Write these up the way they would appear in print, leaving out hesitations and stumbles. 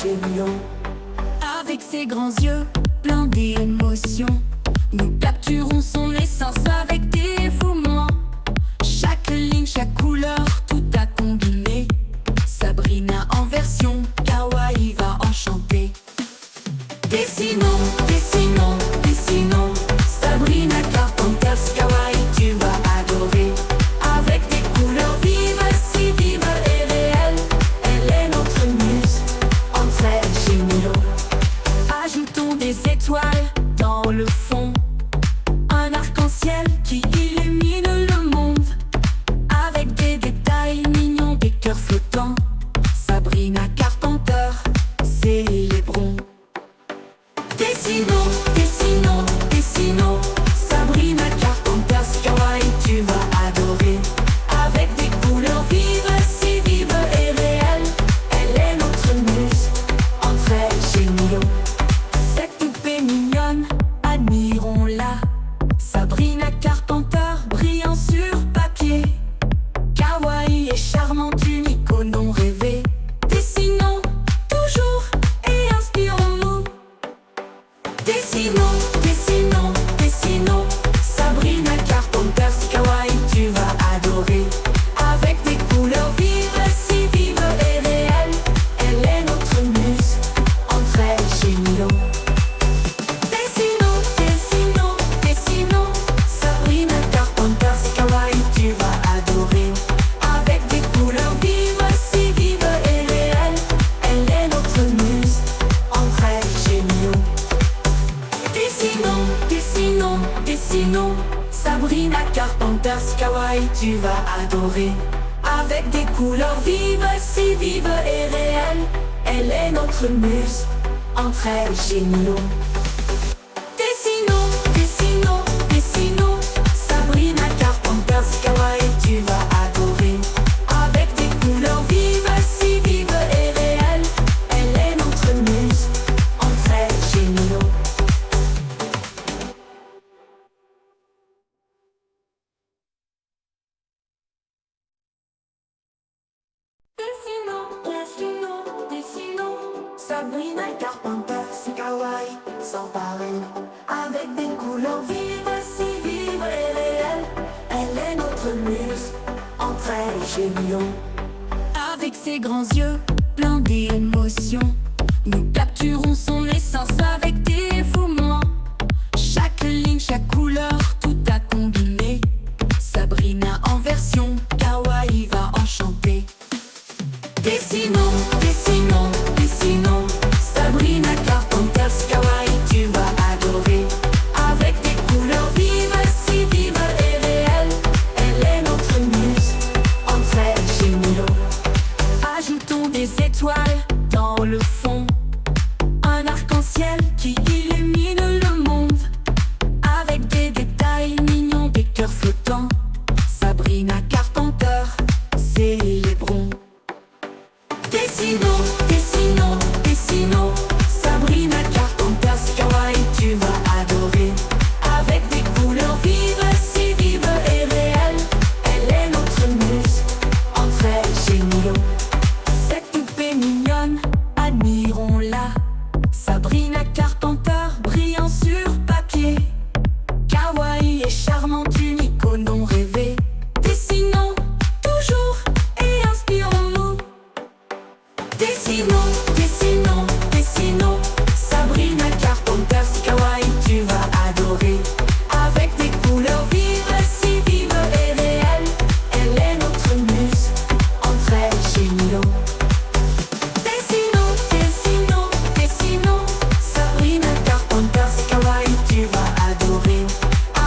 géniaux. Avec ses grands yeux pleins d'émotions, nous capturons son essence avec dévouement. Chaque ligne, chaque couleur, tout a combiné. Sabrina en version kawaii va enchanter. Dessinons, dessinons, dessinons. Sabrina Carpenter's kawaii, tu vas adorer. Avec des couleurs vives, si vives et réelles. Elle est notre muse, entre elles géniaux. Ajoutons des étoiles dans le fond, un arc-en-ciel qui illumine le monde. Avec des détails mignons, des cœurs flottants. Sabrina Carpenter, célébrons. Dessinons, dessinons, dessinons. Sabrina Carpenter's kawaii, tu vas adorer. Avec des couleurs vives, si vives et réelles. Elle est notre muse, entre elles géniaux. Cette poupée mignonne, admirons-la. Sabrina Carpenter, brillant sur papier. Kawaii et charmante, unique au nom rêvé. Dessinons toujours et inspirons-nous. Dessinons, dessinons, dessinons. Sabrina Carpenter's kawaii, tu vas adorer. Avec des couleurs vives, si vives et réelles. Elle est notre muse, entre elles géniaux. Dessinons, dessinons, dessinons. Sabrina Carpenter's kawaii, tu vas adorer. Avec des couleurs vives, si vives et réelles. Elle est notre muse, entre elles géniaux. Dessinons, dessinons, dessinons. Sabrina Carpenter's kawaii, tu vas adorer. Avec des couleurs vives, si vives et réelles. Elle est notre muse, entre elles géniaux. Dessinons, dessinons, dessinons. Sabrina Carpenter's kawaii, tu vas adorer. Avec des couleurs vives, si vives et réelles. Elle est notre muse, entre elles géniaux. Dessinons, dessinons, dessinons. Sabrina Carpenter's kawaii, sans pareil. Avec des couleurs vives, si vives et réelles. Elle est notre muse, entre elles géniaux. Avec ses grands yeux pleins d'émotions, nous capturons son essence avec dévouement. Chaque ligne, chaque couleur, tout a combiné. Sabrina en version kawaii va enchanter. Dessinons, dessinons, dessinons. Sabrina Carpenter's kawaii, tu vas adorer. Avec des couleurs vives, si vives et réelles. Elle est notre muse, entre elles géniaux. Ajoutons des étoiles dans le fond, un arc-en-ciel qui illumine le monde. Avec des détails mignons, des cœurs flottants. Sabrina Carpenter, célébrons. Dessinons, dessinons, dessinons. Sabrina Carpenter's kawaii, tu vas adorer. Avec des couleurs vives, si vives et réelles. Elle est notre muse, entre elles géniaux. Cette poupée mignonne, admirons-la. Sabrina Carpenter, brillant sur papier. Kawaii et charmante, unique au nom rêvé. Dessinons toujours et inspirons-nous. Dessinons, dessinons, dessinons. Sabrina Carpenter's kawaii, tu vas adorer. Avec des couleurs vives, si vives et réelles. Elle est notre muse, entre elles géniaux. Dessinons, dessinons, dessinons. Sabrina Carpenter's kawaii, tu vas adorer.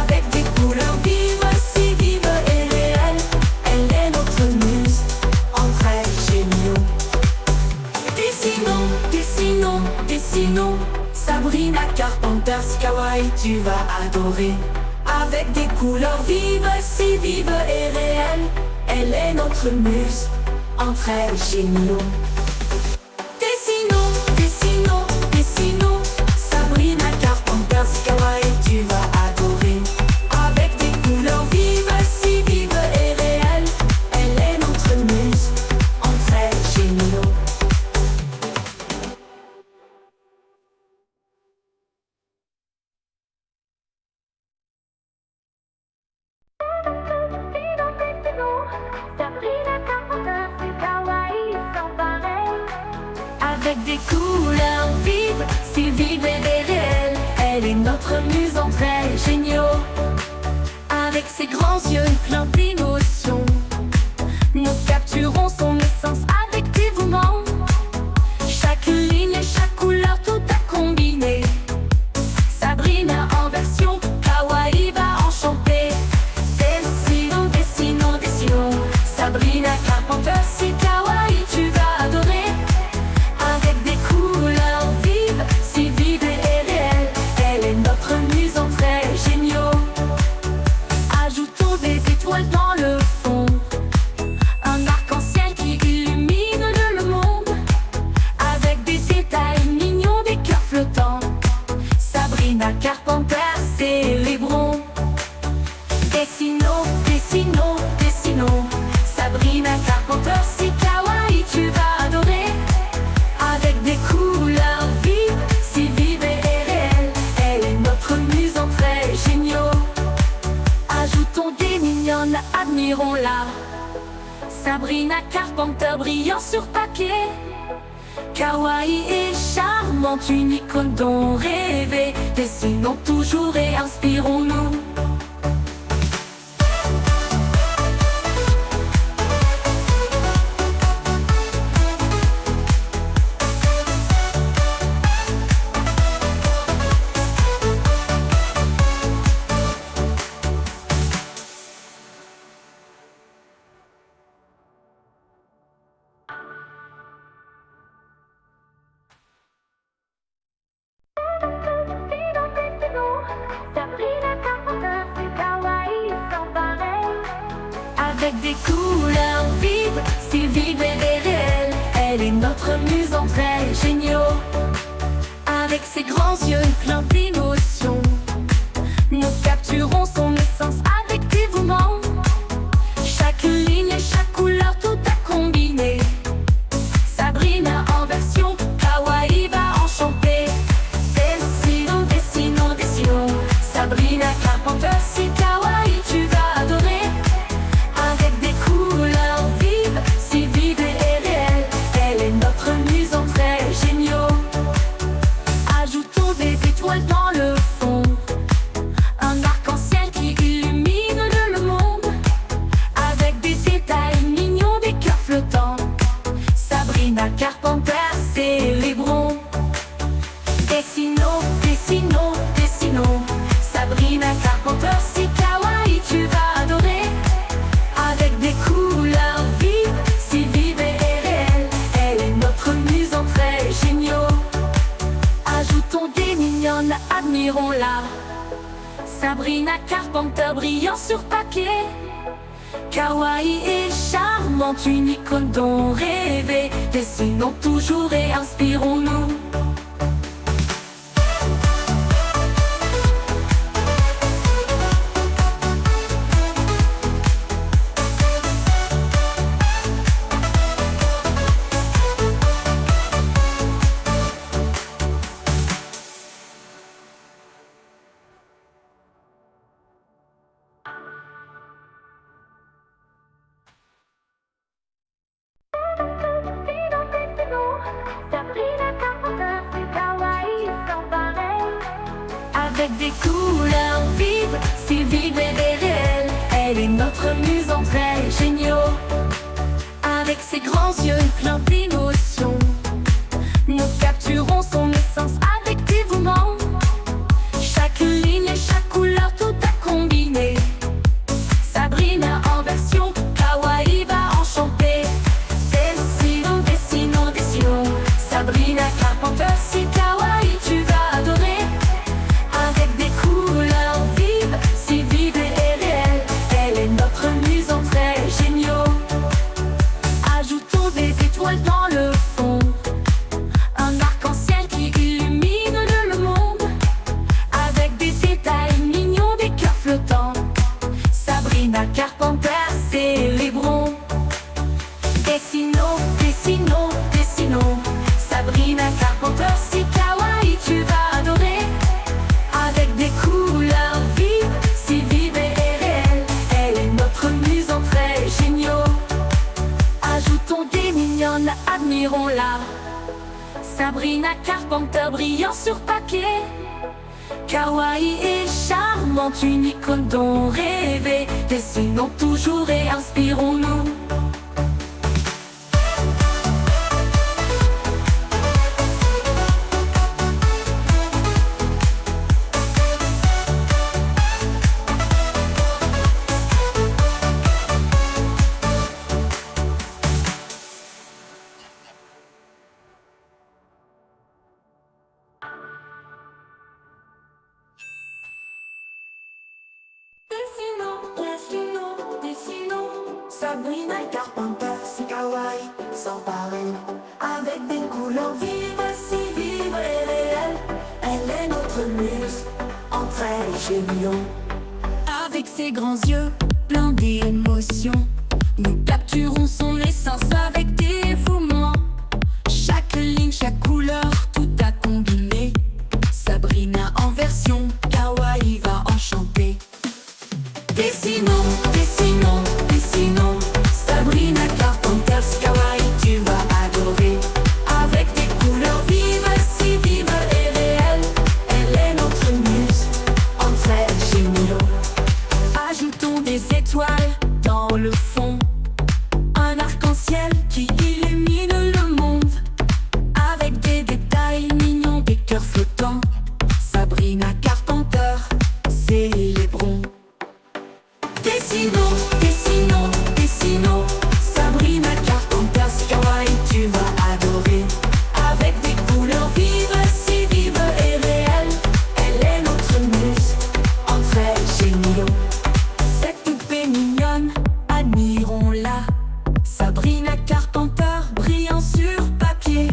Avec des couleurs vives, si vives et réelles. Elle est notre muse, entre elles géniaux. Dessinons, dessinons, dessinons. Sabrina Carpenter's kawaii, tu vas adorer. Avec des couleurs vives, si vives et réelles. Elle est notre muse, entre elles géniaux. Dessinons, dessinons, dessinons. Sabrina Carpenter's kawaii, tu vas adorer. Avec des couleurs vives, si vives et réelles. Elle est notre muse, entre elles géniaux. Avec des couleurs vives, si vives et réelles, elle est notre muse en traits géniaux. Avec ses grands yeux pleins d'émotions, nous capturons son essence avec dévouement. Chaque ligne et chaque couleur, tout a combiné. Sabrina en version kawaii va enchanter. Dessinons, dessinons, dessinons. Sabrina Carpenter, si kawaii tu vas adorer. Avec des couleurs vives, si vives et réelles, elle est notre muse en traits géniaux. Ajoutons des étoiles dans le fond, un arc-en-ciel qui illumine le monde. Avec des détails mignons, des cœurs flottants, Sabrina Carpenter, célébrons. Dessinons, dessinons, dessinons. Sabrina Carpenter, si kawaii tu vas adorer. Avec des couleurs vives, si vives et réelles, elle est notre muse en traits géniaux. Ajoutons des mignonnes, admirons-la. Sabrina Carpenter brillant sur papier, kawaii et charmante, une icône dont rêver. Dessinons toujours et inspirons-nous. Sabrina Carpenter, c'est kawaii sans pareil. Avec des couleurs vives, si vives et réelles, elle est notre muse en traits géniaux. Avec ses grands yeux pleins d'émotions, nous capturons son essence avec dévouement. Chaque ligne et chaque couleur, tout a combiné. Sabrina en version kawaii va enchanter. Dessinons, dessinons, dessinons. Sabrina Carpenter, si kawaii tu vas adorer. Avec des couleurs vives, si vives et réelles, elle est notre muse en traits géniaux. Ajoutons des étoiles dans le fond, un arc-en-ciel qui illumine le monde. Avec des détails mignons, des cœurs flottants, Sabrina Carpenter, célébrons. Dessinons, dessinons, dessinons. Sabrina Carpenter, si kawaii tu vas adorer. Avec des couleurs vives, si vives et réelles, elle est notre muse en traits géniaux. Ajoutons des mignonnes, admirons-la. Sabrina Carpenter brillant sur papier, kawaii et charmante, une icône dont rêver. Dessinons toujours et inspirons-nous. Sabrina Carpenter, c'est kawaii sans pareil. Avec des couleurs vives, si vives et réelles, elle est notre muse en traits géniaux. Avec ses grands yeux pleins d'émotions, nous capturons son essence avec dévouement. Chaque ligne et chaque couleur, tout a combiné. Sabrina en version kawaii va enchanter. Dessinons, dessinons, dessinons. Sabrina Carpenter, si kawaii tu vas adorer. Avec des couleurs vives, si vives et réelles, elle est notre muse en traits géniaux. Ajoutons des étoiles dans le fond, un arc-en-ciel qui illumine le monde. Avec des détails mignons, des cœurs flottants, Sabrina Carpenter, célébrons. Dessinons, dessinons, dessinons. Sabrina Carpenter, si kawaii tu vas adorer. Avec des couleurs vives, si vives et réelles, elle est notre muse en traits géniaux. Ajoutons des mignonnes, admirons-la. Sabrina Carpenter brillant sur papier. Kawaii et charmante, une icône dont rêver. Dessinons toujours et inspirons-nous. Dessinons, Sabrina Carpenter, c'est kawaii, sans pareil. Avec des couleurs vives, si vives et réelles. Elle est notre muse, entre elle et géniaux. Avec ses grands yeux, pleins d'émotions, nous capturons son essence avec dévouement. Chaque ligne, chaque couleur, tout a combiné. Sabrina en version kawaii va enchanter. Dessinons, dessinons, dessinons, Sabrina Carpenter, kawaii, tu vas adorer. Avec des couleurs vives, si vives et réelles. Elle est notre muse, entre elles géniaux. Ajoutons des étoiles dans le fond, un arc-en-ciel qui illumine le monde. Avec des détails mignons, des cœurs flottants. Sabrina Carpenter, célébrons. Dessinons, dessinons, dessinons, Sabrina Carpenter, kawaii, tu vas adorer. Avec des couleurs vives, si vives et réelles. Elle est notre muse, entre elles géniaux. Cette poupée mignonne, admirons-la. Sabrina Carpenter, brillant sur papier.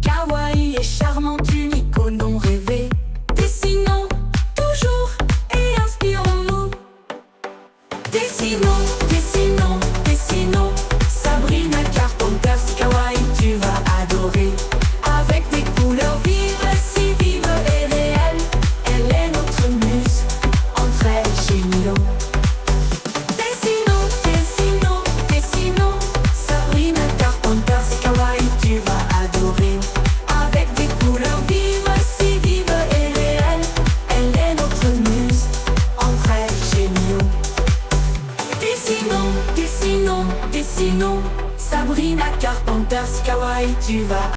Kawaii et charmante, une icône dont rêver. Dessinons toujours et inspirons-nous. Dessinons, dessinons, dessinons, Sabrina Carpenter, kawaii, tu vas adorer. Avec des couleurs vives, si vives et réelles. Elle est notre muse, entre elles géniaux. Dessinons, dessinons, dessinons, Sabrina Carpenter, kawaii, tu vas adorer. Avec des couleurs vives, si vives et réelles. Elle est notre muse, entre elles géniaux. Dessinons, dessinons, dessinons, Sabrina Carpenter, kawaii, tu vas